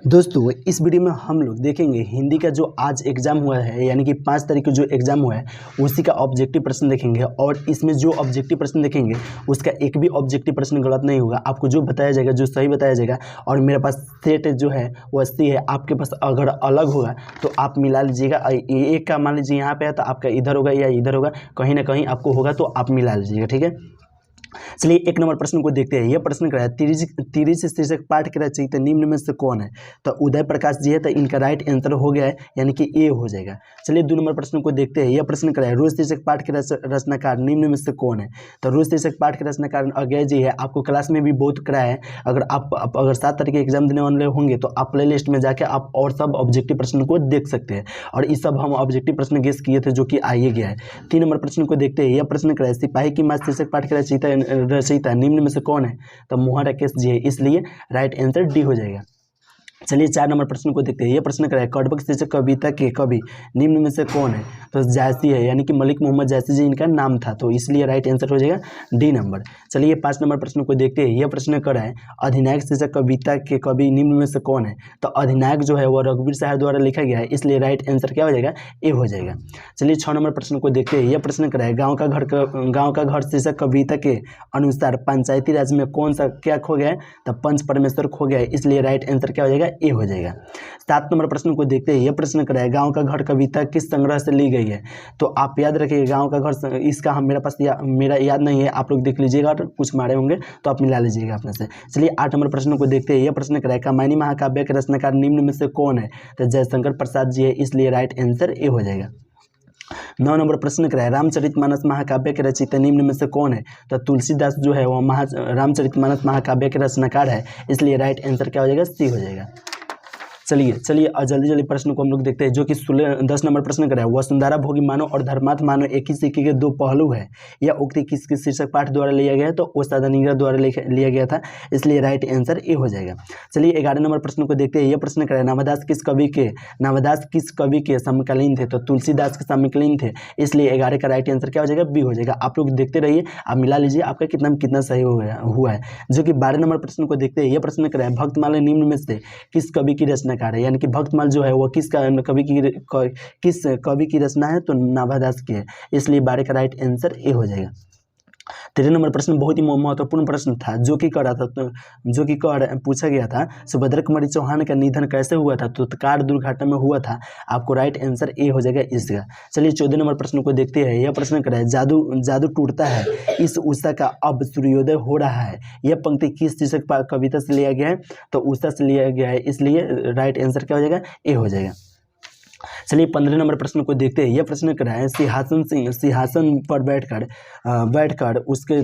दोस्तों इस वीडियो में हम लोग देखेंगे हिंदी का जो आज एग्ज़ाम हुआ है यानी कि 5 तारीख को जो एग्ज़ाम हुआ है उसी का ऑब्जेक्टिव प्रश्न देखेंगे। और इसमें जो ऑब्जेक्टिव प्रश्न देखेंगे उसका एक भी ऑब्जेक्टिव प्रश्न गलत नहीं होगा। आपको जो बताया जाएगा जो सही बताया जाएगा। और मेरे पास सेट जो है वो 80 है, आपके पास अगर अलग होगा तो आप मिला लीजिएगा। एक का मान लीजिए यहाँ पे है तो आपका इधर होगा या इधर होगा, कहीं ना कहीं आपको होगा तो आप मिला लीजिएगा, ठीक है। चलिए एक नंबर प्रश्न को देखते हैं। यह प्रश्न क्या है, तिरिच शीर्षक पाठ के रचयिता निम्न में से कौन है। तो उदय प्रकाश जी है, तो इनका राइट आंसर हो गया है यानी कि ए हो जाएगा। चलिए 2 नंबर प्रश्न को देखते हैं। यह प्रश्न क्या है, रोज शीर्षक पाठ के रचनाकार निम्न में से कौन है। तो रोज शीर्षक पाठ के रचनाकार अज्ञे जी है। आपको क्लास में भी बहुत कराया है। अगर 7 तारीख के एग्जाम देने वाले होंगे तो आप प्ले लिस्ट में जाके आप और सब ऑब्जेक्टिव प्रश्न को देख सकते हैं। और इस सब हम ऑब्जेक्टिव प्रश्न गेस किए थे जो कि आइए गया है। 3 नंबर प्रश्न को देखते हैं। यह प्रश्न क्या है, सिपाही की मां शीर्षक पाठ के रचयिता निम्न में से कौन है। तो मोहन राकेश जी है, इसलिए राइट आंसर डी हो जाएगा। चलिए 4 नंबर प्रश्न को देखते हैं। यह प्रश्न क्या है, कड़बक शीर्षक कविता के कवि निम्न में से कौन है। तो जायसी है यानी कि मलिक मोहम्मद जायसी जी इनका नाम था, तो इसलिए राइट आंसर हो जाएगा डी नंबर। चलिए 5 नंबर प्रश्न को देखते हैं। यह प्रश्न क्या है, अधिनायक शीर्षक कविता के कवि निम्न में से कौन है। तो अधिनायक जो है वह रघुवीर साहब द्वारा लिखा गया है, इसलिए राइट आंसर क्या हो जाएगा, ए हो जाएगा। चलिए 6 नंबर प्रश्न को देखते हैं। यह प्रश्न क्या है, गाँव का घर शीर्षक कविता के अनुसार पंचायती राज में कौन सा क्या खो गया है। तो पंच परमेश्वर खो गया है, इसलिए राइट आंसर क्या हो जाएगा, ए हो जाएगा। 7 नंबर प्रश्न को देखते हैं। यह प्रश्न क्या है, गांव का घर कविता किस संग्रह से ली गई है। तो आप याद रखिए गांव का घर, इसका हम मेरे पास मेरा याद नहीं है, आप लोग देख लीजिएगा और कुछ मारे होंगे तो आप मिला लीजिएगा अपने से। चलिए 8 नंबर प्रश्न को देखते हैं। यह प्रश्न क्या है, कामायनी महाकाव्य के रचनाकार निम्न में से कौन है। तो जयशंकर प्रसाद जी है, इसलिए राइट आंसर ए हो जाएगा। 9 नंबर प्रश्न क्या है, रामचरितमानस महाकाव्य के रचयिता निम्न में से कौन है। तो तुलसीदास जो है वह रामचरितमानस महाकाव्य के रचनाकार है, इसलिए राइट आंसर क्या हो जाएगा, सी हो जाएगा। चलिए जल्दी प्रश्न को हम लोग देखते हैं। जो कि 10 नंबर प्रश्न क्या है, वसुंधरा भोगी मानो और धर्मार्थ मानो एक ही सिक्के के दो पहलू है। यह उक्ति किसके शीर्षक पाठ द्वारा लिया गया है। तो ओस्ताद द्वारा लिया गया था, इसलिए राइट आंसर ए हो जाएगा। चलिए 11 नंबर प्रश्न को देखते हैं। यह प्रश्न क्या है, नामदास किस कवि के समकालीन थे। तो तुलसीदास के समकालीन थे, इसलिए 11 का राइट आंसर क्या हो जाएगा, बी हो जाएगा। आप लोग देखते रहिए, आप मिला लीजिए आपका कितना सही हुआ है। जो कि 12 नंबर प्रश्न को देखते हैं। यह प्रश्न क्या है, भक्तमाला निम्न में से किस कवि की रचना है। यानी कि भक्तमाल जो है वो किस कवि की रचना है। तो नाभादास की है, इसलिए 12 का राइट आंसर ए हो जाएगा। 13 नंबर प्रश्न बहुत ही महत्वपूर्ण प्रश्न था जो कि पूछा गया था, सुभद्रा कुमारी चौहान का निधन कैसे हुआ था। तो कार दुर्घटना में हुआ था। आपको राइट आंसर ए हो जाएगा इसका। चलिए 14 नंबर प्रश्न को देखते हैं। यह प्रश्न क्या है, जादू टूटता है इस उषा का अब सूर्योदय हो रहा है। यह पंक्ति किस शीर्षक कविता से लिया गया है। तो उषा से लिया गया है, इसलिए राइट आंसर क्या हो जाएगा, ए हो जाएगा। चलिए 15 नंबर प्रश्न को देखते हैं। यह प्रश्न क्या है, सिंहासन पर बैठकर उसके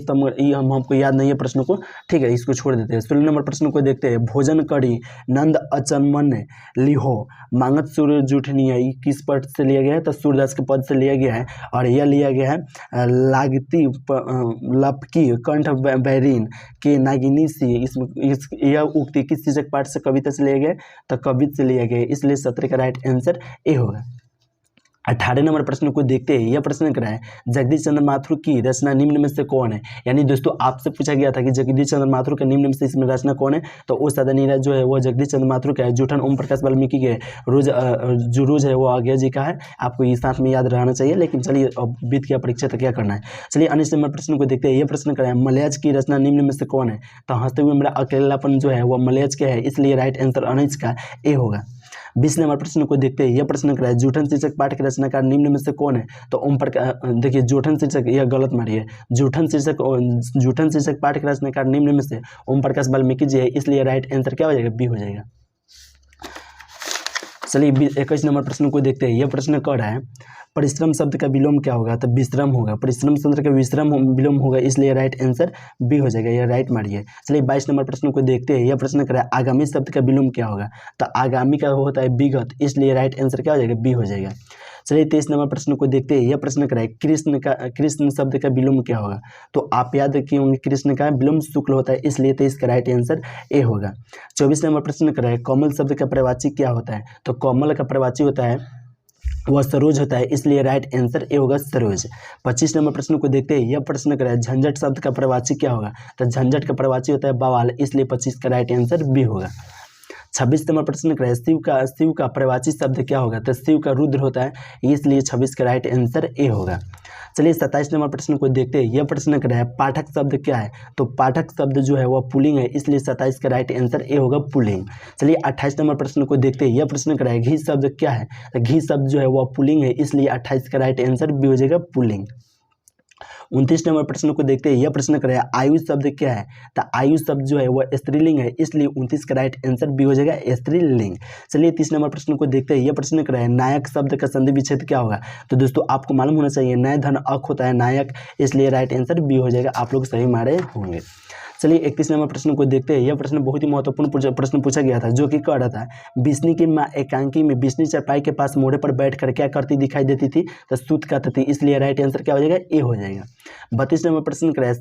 हमको याद नहीं है प्रश्न को, ठीक है, इसको छोड़ देते हैं। 16 नंबर प्रश्न को देखते हैं। भोजन करी नंद अचमन लिहो मांगत सूर्य जूठनिया किस पद से लिया गया है। तो सूर्यदास के पद से लिया गया है। और यह लिया गया है लागती लपकी कंठ बैरीन के नागिनी सी। यह उक्ति किस शीर्षक पाठ से कविता से लिया गया। तो कविता से लिया गया, इसलिए 17 का राइट आंसर ए होगा। 18 नंबर प्रश्न को देखते हैं। यह प्रश्न क्या है, जगदीश चंद्र माथुर की रचना निम्न में से कौन है। यानी दोस्तों आपसे पूछा गया था कि जगदीश चंद्र माथुर का निम्न में से इसमें रचना कौन है। तो वो सदा नीरज जो है वो जगदीश चंद्र माथुर का है। जूठन ओम प्रकाश वाल्मीकि के रोज है वो अज्ञे जी का है। आपको ये साथ में याद रहना चाहिए। लेकिन चलिए अब बीत गया परीक्षा तो क्या करना है। चलिए 19 नंबर प्रश्न को देखते हैं। यह प्रश्न क्या है, मलयाज की रचना निम्न में से कौन है। तो हंसते हुए मेरा अकेलापन जो है वह मलयाज का है, इसलिए राइट आंसर 19 का ए होगा। 20 नंबर प्रश्न को देखते हैं। यह प्रश्न क्या है, जूठन शीर्षक पाठ के रचनाकार निम्न में से कौन है। तो ओम प्रकाश, देखिए जूठन शीर्षक, यह गलत मारी है। जूठन शीर्षक पाठ के रचनाकार निम्न में से ओम प्रकाश वाल्मीकि जी है, इसलिए राइट आंसर क्या हो जाएगा, बी हो जाएगा। चलिए 21 नंबर प्रश्न को देखते हैं। यह प्रश्न कर रहा है, परिश्रम शब्द का विलोम क्या होगा। तो विश्रम होगा। परिश्रम शब्द का विलोम होगा, इसलिए राइट आंसर बी हो जाएगा। यह राइट मारिए। चलिए 22 नंबर प्रश्न को देखते हैं। यह प्रश्न कर रहा है, आगामी शब्द का विलोम क्या होगा। तो आगामी का होता है विगत, इसलिए राइट आंसर क्या हो जाएगा, बी हो जाएगा। चलिए 23 नंबर प्रश्न को देखते हैं। यह प्रश्न क्या है, कृष्ण शब्द का विलोम क्या होगा। तो आप याद रखिए होंगे कृष्ण का विलोम शुक्ल होता है, इसलिए 23 का राइट आंसर ए होगा। 24 नंबर प्रश्न क्या है, कमल शब्द का प्रवाची क्या होता है। तो कमल का प्रवाची होता है वह सरोज होता है, इसलिए राइट आंसर ए होगा, सरोज। 25 नंबर प्रश्न को देखते हैं। यह प्रश्न क्या है, झंझट शब्द का प्रवाची क्या होगा। तो झंझट का प्रवाची होता है बवाल, इसलिए 25 का राइट आंसर बी होगा। 26 नंबर प्रश्न क्या है, शिव का प्रवाची शब्द क्या होगा, तो शिव का रुद्र होता है, इसलिए 26 का राइट आंसर ए होगा। चलिए 27 नंबर प्रश्न को देखते हैं। यह प्रश्न क्या है, पाठक शब्द क्या है, तो पाठक शब्द जो है वह पुल्लिंग है, इसलिए 27 का राइट आंसर ए होगा पुल्लिंग। चलिए 28 नंबर प्रश्न को देखते हैं। यह प्रश्न क्या है, घी शब्द क्या है, तो घी शब्द जो है वह पुल्लिंग है, इसलिए 28 का राइट आंसर बी हो जाएगा पुल्लिंग। 29 नंबर प्रश्न को देखते हैं। यह प्रश्न क्या है, आयु शब्द क्या है, तो आयु शब्द जो है वह स्त्रीलिंग है, इसलिए 29 का राइट आंसर बी हो जाएगा स्त्रीलिंग। चलिए 30 नंबर प्रश्न को देखते हैं। यह प्रश्न क्या है, नायक शब्द का संधि विच्छेद क्या होगा, तो दोस्तों आपको मालूम होना चाहिए नय धन अक होता है नायक, इसलिए राइट आंसर बी हो जाएगा। आप लोग सही मारे होंगे। चलिए 31 नंबर प्रश्न को देखते हैं। यह प्रश्न बहुत ही महत्वपूर्ण प्रश्न पूछा गया था, जो कि कह रहा था बिस्नी की माँ एकांकी में बिस्नी चारपाई के पास मोड़े पर बैठकर क्या करती दिखाई देती थी, तो सूत काटती थी, इसलिए राइट आंसर क्या हो जाएगा, ए हो जाएगा। 32 नंबर प्रश्न क्या है,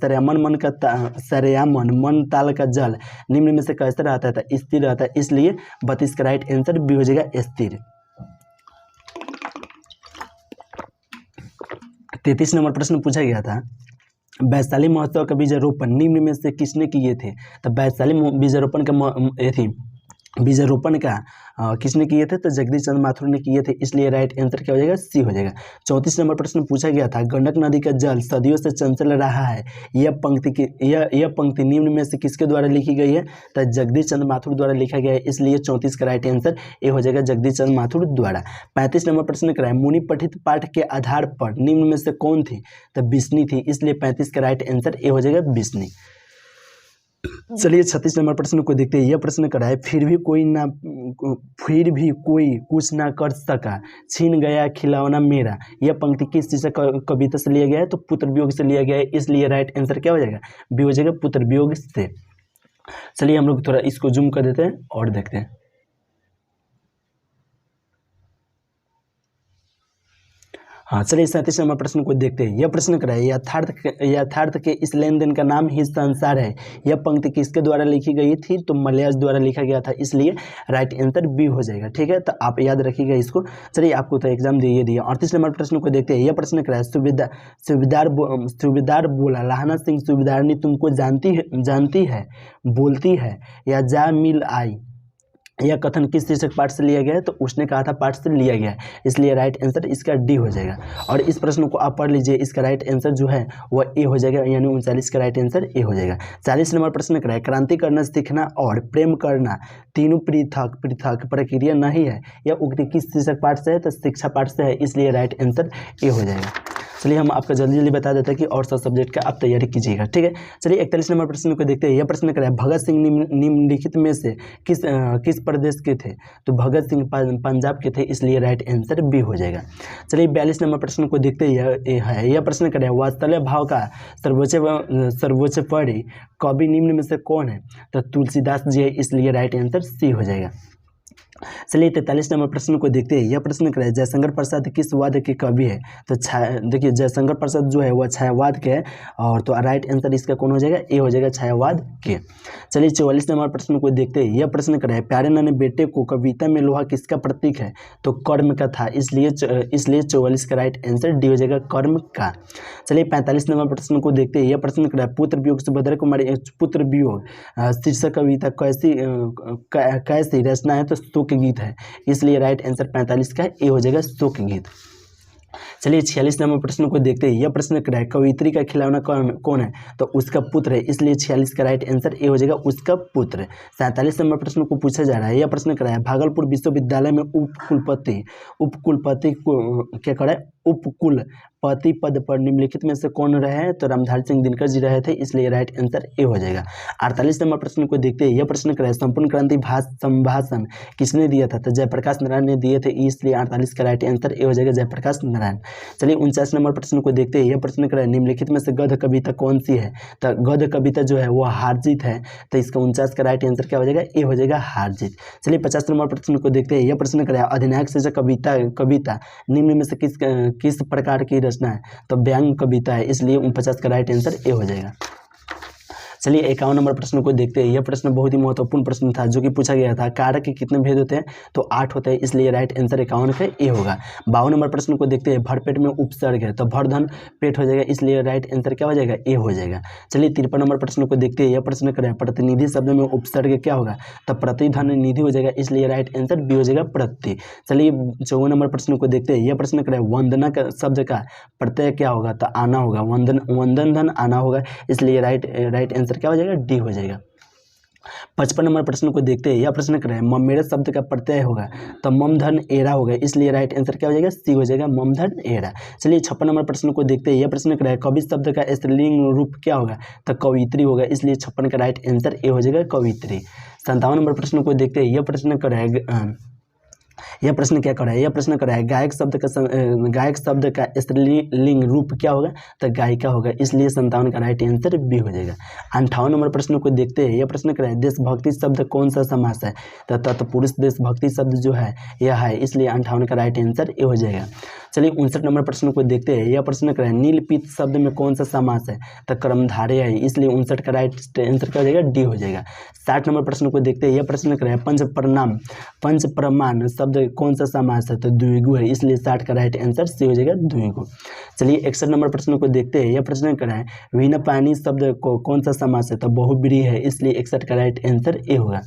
सरयामन मन ताल का जल निम्न में से कैसे रहता है, तो स्थिर रहता है, इसलिए 32 का राइट आंसर बी हो जाएगा स्थिर। 33 नंबर प्रश्न पूछा गया था, वैशाली महोत्सव का बीजारोपण निम्न में से किसने किए थे, तो वैशाली बीजारोपण का किसने किए थे, तो जगदीश चंद्र माथुर ने किए थे, इसलिए राइट आंसर क्या हो जाएगा, सी हो जाएगा। 34 नंबर प्रश्न पूछा गया था, गंडक नदी का जल सदियों से चंचल रहा है, यह पंक्ति निम्न में से किसके द्वारा लिखी गई है, तो जगदीश चंद्र माथुर द्वारा लिखा गया है, इसलिए 34 का राइट आंसर ए हो जाएगा जगदीश चंद्र माथुर द्वारा। 35 नंबर प्रश्न क्या है, मुनि पठित पाठ के आधार पर निम्न में से कौन थी, तो बिस्नी थी, इसलिए 35 का राइट आंसर ए हो जाएगा बिस्नी। चलिए 36 नंबर प्रश्न को देखते हैं। यह प्रश्न क्या है, फिर भी कोई कुछ ना कर सका, छीन गया खिलौना मेरा, यह पंक्ति किस चीज से कविता से लिया गया है, तो पुत्र वियोग से लिया गया है, इसलिए राइट आंसर क्या हो जाएगा, बी हो जाएगा पुत्र वियोग से। चलिए हम लोग थोड़ा इसको जूम कर देते हैं और देखते हैं। हाँ चलिए 37 नंबर प्रश्न को देखते हैं। यह प्रश्न क्या है, यथार्थ के इस लेन देन का नाम ही संसार है, यह पंक्ति किसके द्वारा लिखी गई थी, तो मलयास द्वारा लिखा गया था, इसलिए राइट आंसर बी हो जाएगा। ठीक है, तो आप याद रखिएगा इसको। चलिए आपको तो एग्जाम दिया। 38 नंबर प्रश्न को देखते हैं। यह प्रश्न क्या है, सूबेदार बोला, लाहना सिंह सूबेदारनी तुमको जानती है बोलती है, या जा मिल आई, यह कथन किस शीर्षक पाठ से लिया गया है, तो उसने कहा था पाठ से लिया गया है, इसलिए राइट आंसर इसका डी हो जाएगा। और इस प्रश्न को आप पढ़ लीजिए, इसका राइट आंसर जो है वह ए हो जाएगा, यानी 39 का राइट आंसर ए हो जाएगा। 40 नंबर प्रश्न क्या है, क्रांति करना, सीखना और प्रेम करना तीनों पृथक प्रक्रिया नहीं है, यह उक्ति किस शीर्षक पाठ से है, तो शिक्षा पाठ से है, इसलिए राइट आंसर ए हो जाएगा। चलिए हम आपका जल्दी बता देते हैं कि और सब सब्जेक्ट का आप तैयारी कीजिएगा। ठीक है, चलिए 41 नंबर प्रश्न को देखते हैं। यह प्रश्न क्या है, भगत सिंह निम्नलिखित में से किस प्रदेश के थे, तो भगत सिंह पंजाब के थे, इसलिए राइट आंसर बी हो जाएगा। चलिए 42 नंबर प्रश्न को देखते हैं। यह प्रश्न क्या है, वात्सल्य भाव का सर्वोच्च पढ़ी कवि निम्न में से कौन है, तो तुलसीदास जी है, इसलिए राइट आंसर सी हो जाएगा। चलिए 43 नंबर प्रश्न को देखते हैं। यह प्रश्न क्या है, जयशंकर प्रसाद किस वाद के कवि है, तो देखिए जयशंकर प्रसाद जो है वह छायावाद के है, और तो राइट आंसर इसका कौन हो जाएगा, ए हो जाएगा छायावाद के। चलिए 44 नंबर प्रश्न को देखते हैं। यह प्रश्न क्या है, प्यारे नन्हे बेटे को कविता में लोहा किसका प्रतीक है, तो कर्म का था, इसलिए 44 का राइट आंसर डी हो जाएगा कर्म का। चलिए 45 नंबर प्रश्न को देखते हैं। यह प्रश्न क्या है, पुत्र वियोग से भद्र कुमारी पुत्र वियोग शीर्षक कविता कैसी रचना है, तो शोक गीत है, इसलिए राइट आंसर 45 का ए हो जाएगा शोक गीत। चलिए 46 नंबर प्रश्न को देखते हैं। यह प्रश्न क्या है, कवियत्री का खिलौना कौन है, तो उसका पुत्र है, इसलिए 46 का राइट आंसर ए हो जाएगा उसका पुत्र। 47 नंबर प्रश्न को पूछा जा रहा है। यह प्रश्न क्या है, भागलपुर विश्वविद्यालय में उपकुलपति को क्या करा है, उपकुलपति पद पर निम्नलिखित में से कौन रहे हैं, तो रामधारी सिंह दिनकर जी रहे थे, इसलिए राइट आंसर ए हो जाएगा। 48 नंबर प्रश्न को देखते हैं। यह प्रश्न क्या है, संपूर्ण क्रांति संभाषण किसने दिया था, तो जयप्रकाश नारायण ने दिए थे, इसलिए 48 का राइट आंसर ए हो जाएगा जयप्रकाश नारायण। चलिए 49 नंबर प्रश्न को देखते हैं। यह प्रश्न क्या है, निम्नलिखित में से गद्य कविता कौन सी है, तो गद्य कविता जो है वो हारजीत है, तो इसका 49 का राइट आंसर क्या हो जाएगा, ए हो जाएगा हारजीत। चलिए 50 नंबर प्रश्न को देखते हैं। यह प्रश्न क्या है, अधिनायक से कविता निम्न में से किस प्रकार की रचना है, तो व्यंग्य कविता है, इसलिए 49 का राइट आंसर ए हो जाएगा। चलिए 51 नंबर प्रश्न को देखते हैं। यह प्रश्न बहुत ही महत्वपूर्ण प्रश्न था जो कि पूछा गया था। कारक के कितने भेद होते हैं? तो 8 होते हैं, इसलिए राइट आंसर 51 का ए होगा। 52 नंबर प्रश्न को देखते हैं। भरपेट में उपसर्ग है तो भरधन पेट हो जाएगा, इसलिए राइट आंसर क्या हो जाएगा? ए हो जाएगा। चलिए 53 नंबर प्रश्न को देखते हैं। यह प्रश्न करें प्रतिनिधि शब्द में उपसर्ग क्या होगा? तो प्रतिधन निधि हो जाएगा, इसलिए राइट आंसर बी हो जाएगा प्रति। चलिए 54 नंबर प्रश्न को देखते हैं। यह प्रश्न करें वंदना का शब्द का प्रत्यय क्या होगा? तो आना होगा, वंदन धन आना होगा, इसलिए राइट आंसर क्या हो जाएगा? डी हो जाएगा। 55 नंबर प्रश्न को देखते हैं। यह प्रश्न करें ममेरा शब्द का प्रत्यय होगा तो मम धन एरा होगा, इसलिए राइट आंसर क्या हो जाएगा? सी हो जाएगा, मम धन एरा। चलिए 56 नंबर प्रश्न को देखते हैं। यह प्रश्न करें कवि शब्द का स्त्रीलिंग रूप क्या होगा? तो कवित्री होगा, इसलिए 56 का राइट आंसर ए हो जाएगा, कवित्री। 57 नंबर प्रश्न को देखते हैं। यह प्रश्न करें यह प्रश्न क्या कर रहा है? यह प्रश्न कर रहा है गायक शब्द का स्त्रीलिंग रूप क्या होगा? तो गायिका होगा, इसलिए 57 का राइट आंसर बी हो जाएगा। 58 नंबर प्रश्न को देखते हैं। यह प्रश्न कर रहा है देशभक्ति शब्द कौन सा समास है? तो तत्पुरुष देशभक्ति शब्द जो है यह है, इसलिए 58 का राइट आंसर ए हो जाएगा। चलिए 59 नंबर प्रश्न को देखते हैं। यह प्रश्न कर रहा है नीलपीत शब्द में कौन सा समास है? तो कर्मधारय है, इसलिए 59 का राइट आंसर क्या हो जाएगा? डी हो जाएगा। 60 नंबर प्रश्न को देखते हैं। यह प्रश्न कर रहा है पंच प्रमाण शब्द कौन सा समास है? तो द्विगु है, इसलिए 60 का राइट आंसर सी हो जाएगा, द्विगु। चलिए 61 नंबर प्रश्न को देखते हैं। यह प्रश्न कर रहा है वीणा पानी शब्द को कौन सा समास है? तो बहुब्रीहि है, इसलिए 61 का राइट आंसर ए होगा।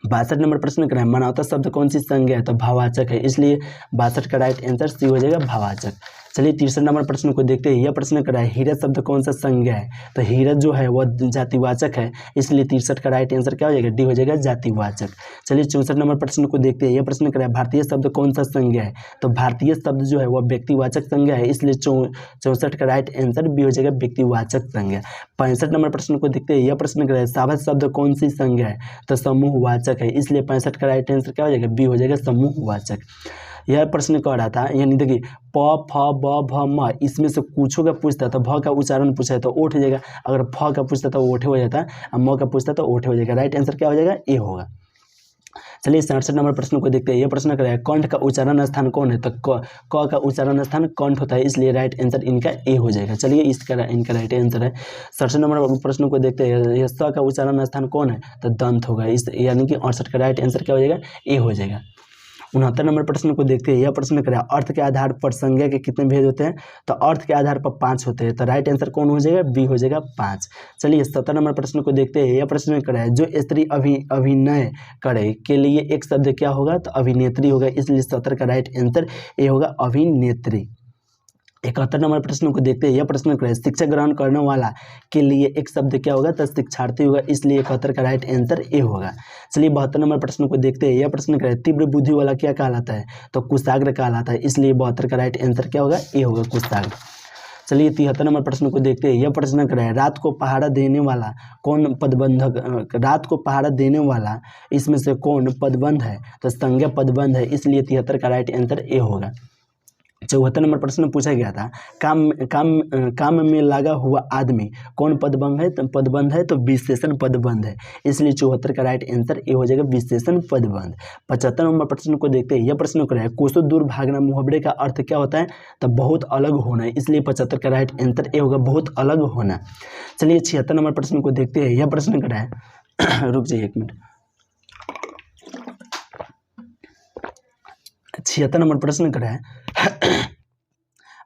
62 नंबर प्रश्न कर रहा है मानवता शब्द कौन सी संज्ञा है? तो भाववाचक है, इसलिए 62 का राइट आंसर सी हो जाएगा, भाववाचक। चलिए 63 नंबर प्रश्न को देखते हैं। यह प्रश्न कर रहा है हीरा शब्द कौन सा संज्ञा है? तो हीरा जो है वह जातिवाचक है, इसलिए 63 का राइट आंसर क्या हो जाएगा? डी हो जाएगा, जातिवाचक। चलिए 64 नंबर प्रश्न को देखते हैं। यह प्रश्न कर रहा है भारतीय शब्द कौन सा संज्ञा है? तो भारतीय शब्द जो है वह व्यक्तिवाचक संज्ञा है, इसलिए 64 का राइट आंसर बी हो जाएगा, व्यक्तिवाचक संज्ञा। 65 नंबर प्रश्न को देखते हैं। यह प्रश्न कर रहा है सावध शब्द कौन सी संज्ञा है? तो समूहवाचक है, इसलिए 65 का राइट आंसर क्या हो जाएगा? बी हो जाएगा, समूहवाचक। यह प्रश्न कह रहा था, यानी देखिए प फ ब भ म इसमें से कुछ का पूछता तो भ का उच्चारण पूछा है तो ओठ हो जाएगा, अगर फ का पूछता तो ओठे हो जाता, और म का पूछता तो ओठे हो जाएगा। राइट आंसर क्या हो जाएगा? ए होगा। चलिए 67 नंबर प्रश्न को देखते हैं। यह प्रश्न कर रहा है कंठ का उच्चारण स्थान कौन है? तो क का उच्चारण स्थान कंठ होता है, इसलिए राइट आंसर इनका ए हो जाएगा। चलिए इनका राइट आंसर है। 67 नंबर प्रश्न को देखते हैं। यह स का उच्चारण स्थान कौन है? तो दंत होगा, इस यानी कि 68 का राइट आंसर क्या हो जाएगा? ए हो जाएगा। 69 नंबर प्रश्न को देखते हैं। यह प्रश्न करें अर्थ के आधार पर संज्ञा के कितने भेद होते हैं? तो अर्थ के आधार पर 5 होते हैं, तो राइट आंसर कौन हो जाएगा? बी हो जाएगा, 5। चलिए 70 नंबर प्रश्न को देखते हैं। यह प्रश्न करें जो स्त्री अभिनय करे के लिए एक शब्द क्या होगा? तो अभिनेत्री होगा, इसलिए 70 का राइट आंसर ए होगा, अभिनेत्री। 71 नंबर प्रश्न को देखते हैं। यह प्रश्न करें शिक्षा ग्रहण करने वाला के लिए एक शब्द क्या होगा? तो शिक्षार्थी होगा, इसलिए 71 का राइट आंसर ए होगा। चलिए 72 नंबर प्रश्न को देखते हैं। यह प्रश्न करें तीव्र बुद्धि वाला क्या कहलाता है? तो कुशाग्र कहलाता है, इसलिए 72 का राइट आंसर क्या होगा? ए होगा, कुशाग्र। चलिए 73 नंबर प्रश्न को देखते हैं। यह प्रश्न करें रात को पहरा देने वाला कौन पदबंधक? रात को पहरा देने वाला इसमें से कौन पदबंध है? तो संज्ञा पदबंध है, इसलिए 73 का राइट आंसर ए होगा। 74 नंबर प्रश्न पूछा गया था काम में लगा हुआ आदमी कौन पदबंध है? तो विशेषण पदबंध है, इसलिए 74 का राइट आंसर ए हो जाएगा, विशेषण पदबंध। 75 नंबर प्रश्न को देखते हैं। यह प्रश्न कर रहा है कोसों दूर भागना मुहावरे का अर्थ क्या होता है? तो बहुत अलग होना है, इसलिए 75 का राइट आंसर ए होगा, बहुत अलग होना। चलिए 76 नंबर प्रश्न को देखते हैं। यह प्रश्न कर रहा है रुक जाइए 1 मिनट। 76 नंबर प्रश्न कर रहा है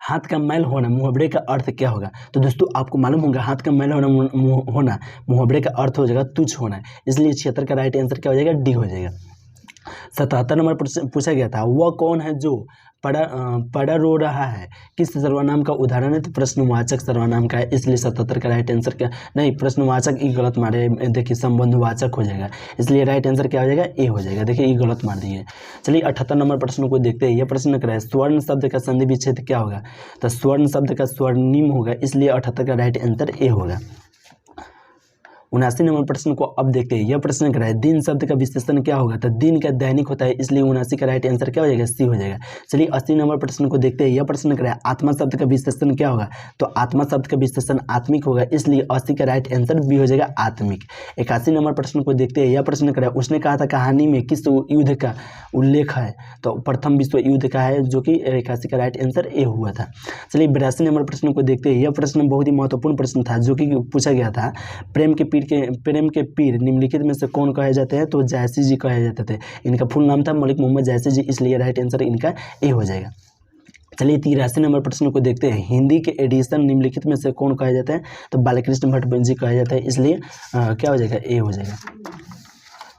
हाथ का मैल होना मुहावरे का अर्थ क्या होगा? तो दोस्तों आपको मालूम होगा हाथ का मैल होना मुहावरे का अर्थ हो जाएगा तुच्छ होना, इसलिए 76 का राइट आंसर क्या हो जाएगा? डी हो जाएगा। 77 नंबर पूछा गया था वह कौन है जो पड़ा रो रहा है, किस सर्वनाम का उदाहरण है? तो प्रश्नवाचक सर्वनाम का है, इसलिए 77 का राइट आंसर क्या नहीं, प्रश्नवाचक ई गलत मारे, देखिए संबंधवाचक हो जाएगा, इसलिए राइट आंसर क्या हो जाएगा? ए हो जाएगा। देखिए ई गलत मार दिए। चलिए 78 नंबर प्रश्न को देखते हैं। यह प्रश्न कर रहा है स्वर्ण शब्द का संधि विच्छेद क्या होगा? तो स्वर्ण शब्द का स्वर्णिम होगा, इसलिए 78 का राइट आंसर ए होगा। 79 नंबर प्रश्न को अब देखते हैं। यह प्रश्न क्या है, दिन शब्द का विशेषण क्या होगा, तो दिन का दैनिक होता है, इसलिए 79 का राइट आंसर क्या हो जाएगा, सी हो जाएगा। चलिए 80 नंबर प्रश्न को देखते हैं। यह प्रश्न क्या है, आत्मा शब्द का विशेषण क्या होगा, तो आत्मा शब्द का विशेषण आत्मिक होगा, इसलिए 80 का राइट आंसर बी हो जाएगा, आत्मिक। 81 नंबर प्रश्न को देखते हैं। यह प्रश्न क्या है, उसने कहा था कहानी में किस युद्ध का उल्लेख है, तो प्रथम विश्व युद्ध का है, जो कि 81 का राइट आंसर ए हुआ था। चलिए 82 नंबर प्रश्न को देखते हैं। यह प्रश्न बहुत ही महत्वपूर्ण प्रश्न था, जो कि पूछा गया था, प्रेम के पीर निम्नलिखित में से कौन कहे जाते हैं, तो जायसी जी कहे जाते थे। इनका फुल नाम था मलिक मोहम्मद जायसी जी, इसलिए राइट आंसर इनका ए हो जाएगा। चलिए 83 नंबर प्रश्न को देखते हैं। हिंदी के एडिशन निम्नलिखित में से कौन कहे जाते हैं, तो बालकृष्ण भट्ट जी कहे जाते हैं, इसलिए क्या हो जाएगा, ए हो जाएगा।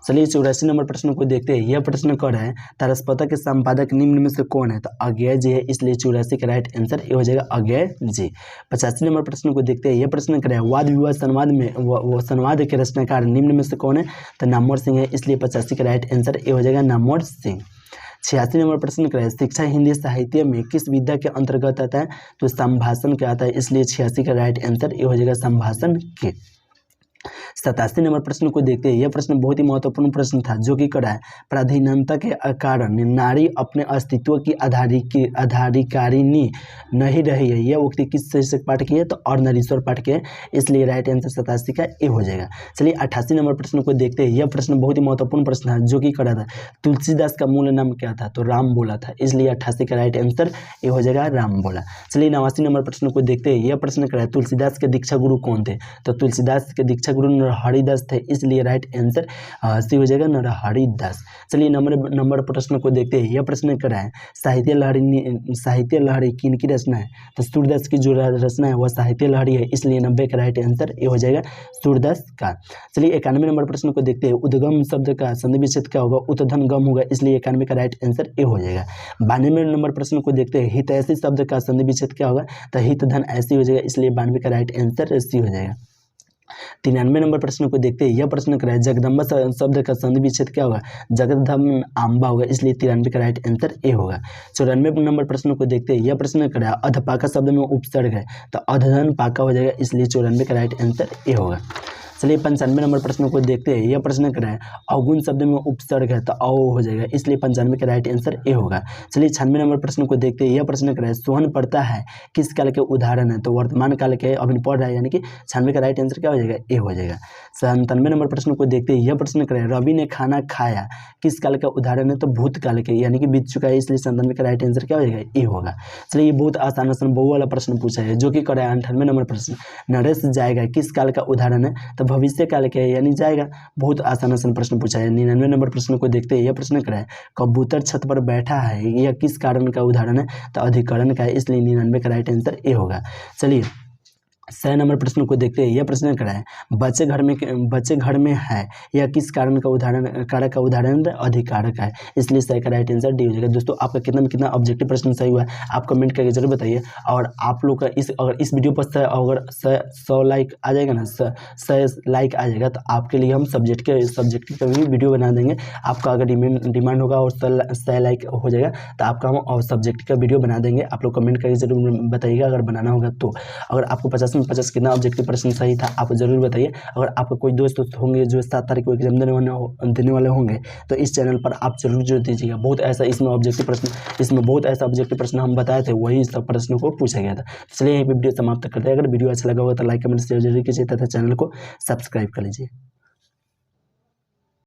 चलिए 84 नंबर प्रश्न को देखते हैं। यह प्रश्न कर रहा है, तारस्पता के संपादक निम्न में से कौन है, तो अज्ञेय जी है, इसलिए 84 का राइट आंसर ये हो जाएगा, अज्ञेय जी। 85 नंबर प्रश्न को देखते हैं। यह प्रश्न कर रहा है, वाद विवाद संवाद में संवाद के रचनाकार निम्न में से कौन है, तो नामवर सिंह है, इसलिए 85 का राइट आंसर ये हो जाएगा, नामवर सिंह। 86 नंबर प्रश्न कर रहा है, शिक्षा हिंदी साहित्य में किस विद्या के अंतर्गत आता है, तो संभाषण के आता है, इसलिए 86 का राइट आंसर ये हो जाएगा, संभाषण के। 87 नंबर प्रश्न को देखते हैं। यह प्रश्न बहुत ही महत्वपूर्ण प्रश्न था, जो कि करा है, पराधीनता के कारण नारी अपने अस्तित्व की आधारिकारिणी नहीं रही है। यह उक्ति किस शीर्षक पाठ की है, तो अर्धनारीश्वर पाठ की है, इसलिए राइट आंसर 87 का ए हो जाएगा। चलिए 88 नंबर प्रश्न को देखते हैं। यह प्रश्न बहुत ही महत्वपूर्ण प्रश्न है, जो कि करा था, तुलसीदास का मूल नाम क्या था, तो राम बोला था, इसलिए 88 का राइट आंसर ए हो जाएगा, राम बोला। चलिए 89 नंबर प्रश्न को देखते हैं। यह प्रश्न करा है, तुलसीदास के दीक्षा गुरु कौन थे, तो तुलसीदास के दीक्षा गुरु हरिदास थे, इसलिए राइट आंसर सी हो जाएगा, हरिदास। चलिए नंबर प्रश्न को देखते हैं। यह प्रश्न कर रहा है, साहित्य लहरी किनकी रचना है, तो सूरदास की जो रचना है वह साहित्य लहरी है, इसलिए 90 का राइट आंसर ये हो जाएगा, सूरदास का। चलिए 91 नंबर प्रश्न को देखते हैं। उद्गम शब्द का संधि विच्छेद क्या होगा, उत्तधन गम होगा, इसलिए 91 का राइट आंसर ए हो जाएगा। 92 नंबर प्रश्न को देखते हैं। हितैषी शब्द का संधि विच्छेद क्या होगा, तो हित धन ऐसी हो जाएगा, इसलिए 92 का राइट आंसर सी हो जाएगा। 93 नंबर प्रश्न को देखते हैं। यह प्रश्न कर रहा है, जगदम्बा शब्द का संधि विच्छेद क्या होगा, जगदम आंबा होगा, इसलिए 93 का राइट आंसर ए होगा। 94 नंबर प्रश्न को देखते हैं। यह प्रश्न कर रहा है, अधपाका शब्द में उपसर्ग है, तो अधधन पाका हो जाएगा, इसलिए 94 का राइट आंसर ए होगा। चलिए 95 नंबर प्रश्न को देखते हैं। यह प्रश्न कर रहा है, अवगुण शब्द में उपसर्ग है, तो अ हो जाएगा, इसलिए 95 का राइट आंसर ए होगा। चलिए 96 नंबर प्रश्न को देखते हैं। यह प्रश्न कर रहा है, सोहन पड़ता है किस काल के उदाहरण है, तो वर्तमान काल के अभी पढ़ रहा है, यानी कि 96 का राइट आंसर क्या हो जाएगा, ए हो जाएगा। 97 नंबर प्रश्न को देखते हैं। यह प्रश्न कर रहा है, रवि ने खाना खाया किस काल का उदाहरण है, तो भूतकाल के, यानी कि बीत चुका है, इसलिए 97 का राइट आंसर क्या हो जाएगा, ए होगा। चलिए ये बहुत आसान बहु वाला प्रश्न पूछा है, जो कि कर रहा है 98 नंबर प्रश्न, नरेश जाएगा किस काल का उदाहरण है, तो भविष्य काल के, यानी जाएगा। बहुत आसान प्रश्न पूछा है। 99 नंबर प्रश्न को देखते हैं। यह प्रश्न कर रहा है, कबूतर छत पर बैठा है, यह किस कारण का उदाहरण है, तो अधिकरण का है, इसलिए 99 का राइट आंसर ए होगा। चलिए 100 नंबर प्रश्न को देखते हैं। यह प्रश्न कर रहा है, बच्चे घर में है, यह किस कारण का उदाहरण, कारक का उदाहरण अधिकारक है, इसलिए 100 का राइट आंसर डी हो जाएगा। दोस्तों आपका कितना ऑब्जेक्टिव प्रश्न सही हुआ है, आप कमेंट करके जरूर बताइए। और आप लोग का अगर इस वीडियो पर अगर 100 लाइक आ जाएगा ना, 100 लाइक आ जाएगा, तो आपके लिए हम सब्जेक्टिव का भी वीडियो बना देंगे। आपका अगर डिमांड होगा और 100 लाइक हो जाएगा, तो आपका हम सब्जेक्टिव का वीडियो बना देंगे। आप लोग कमेंट करके जरूर बताइएगा अगर बनाना होगा तो। अगर आपको 50 कितना ऑब्जेक्टिव प्रश्न सही था, आप जरूर बताइए। अगर आपका कोई दोस्त होंगे जो 7 तारीख को एग्जाम देने वाले होंगे, तो इस चैनल पर आप जरूर दीजिएगा। बहुत ऐसा इसमें बहुत ऐसा ऑब्जेक्टिव प्रश्न हम बताए थे, वही सब प्रश्नों को पूछा गया था। चलिए यहीं पे वीडियो समाप्त करते हैं। अगर वीडियो अच्छा लगा होगा तो लाइक कमेंट शेयर जरूर कीजिए तथा चैनल को सब्सक्राइब कर लीजिए।